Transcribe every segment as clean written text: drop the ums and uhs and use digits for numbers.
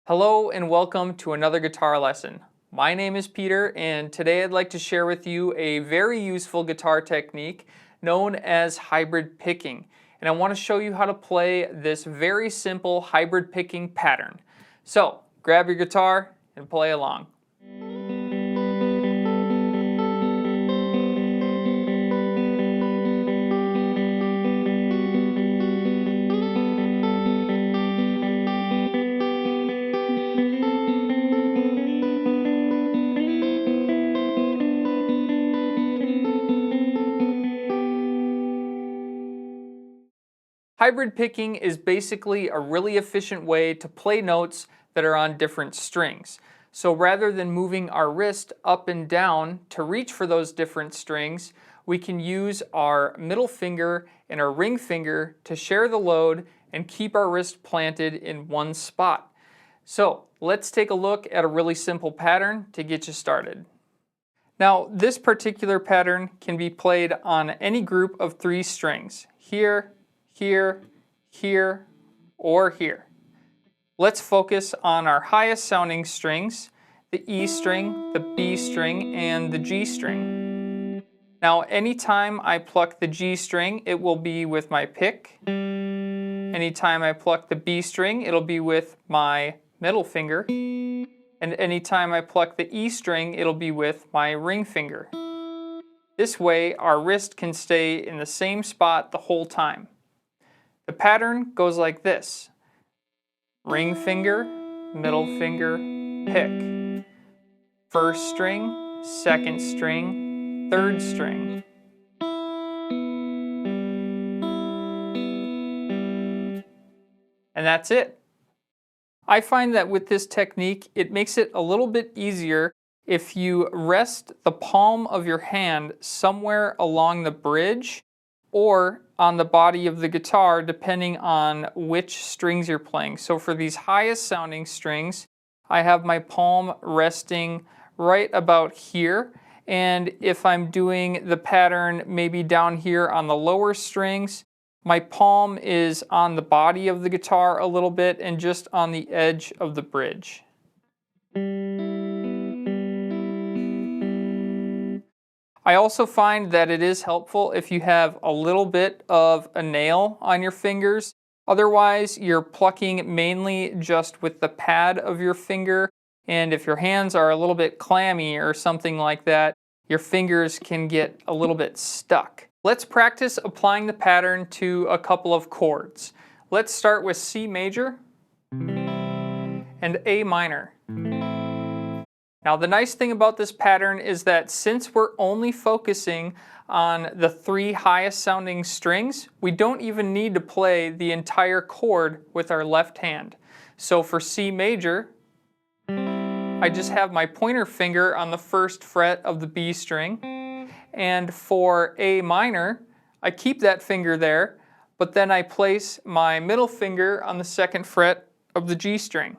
Hello and welcome to another guitar lesson. My name is Peter and today I'd like to share with you a very useful guitar technique known as hybrid picking. And I want to show you how to play this very simple hybrid picking pattern. So grab your guitar and play along. Hybrid picking is basically a really efficient way to play notes that are on different strings. So rather than moving our wrist up and down to reach for those different strings, we can use our middle finger and our ring finger to share the load and keep our wrist planted in one spot. So let's take a look at a really simple pattern to get you started. Now this particular pattern can be played on any group of 3 strings, here, here, here, or here. Let's focus on our highest sounding strings, the E string, the B string, and the G string. Now anytime I pluck the G string, it will be with my pick. Anytime I pluck the B string, it'll be with my middle finger. And anytime I pluck the E string, it'll be with my ring finger. This way, our wrist can stay in the same spot the whole time. The pattern goes like this: ring finger, middle finger, pick. First string, second string, third string. And that's it. I find that with this technique, it makes it a little bit easier if you rest the palm of your hand somewhere along the bridge or on the body of the guitar, depending on which strings you're playing. So for these highest sounding strings, I have my palm resting right about here. And if I'm doing the pattern maybe down here on the lower strings, my palm is on the body of the guitar a little bit and just on the edge of the bridge. I also find that it is helpful if you have a little bit of a nail on your fingers. Otherwise, you're plucking mainly just with the pad of your finger, and if your hands are a little bit clammy or something like that, your fingers can get a little bit stuck. Let's practice applying the pattern to a couple of chords. Let's start with C major and A minor. Now the nice thing about this pattern is that since we're only focusing on the 3 highest sounding strings, we don't even need to play the entire chord with our left hand. So for C major, I just have my pointer finger on the 1st fret of the B string. And for A minor, I keep that finger there, but then I place my middle finger on the 2nd fret of the G string.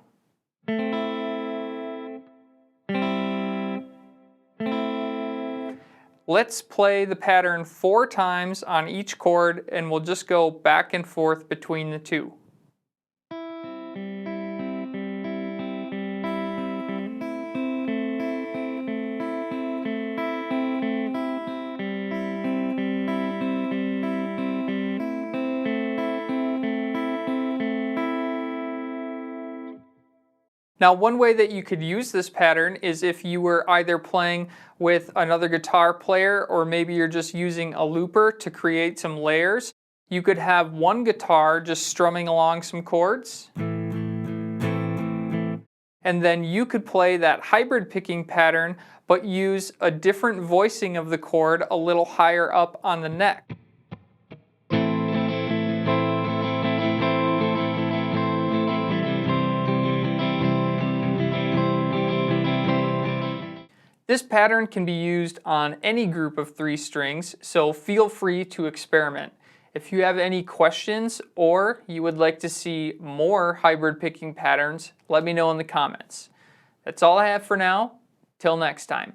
Let's play the pattern 4 times on each chord, and we'll just go back and forth between the 2. Now one way that you could use this pattern is if you were either playing with another guitar player or maybe you're just using a looper to create some layers. You could have one guitar just strumming along some chords. And then you could play that hybrid picking pattern but use a different voicing of the chord a little higher up on the neck. This pattern can be used on any group of 3 strings, so feel free to experiment. If you have any questions or you would like to see more hybrid picking patterns, let me know in the comments. That's all I have for now. Till next time.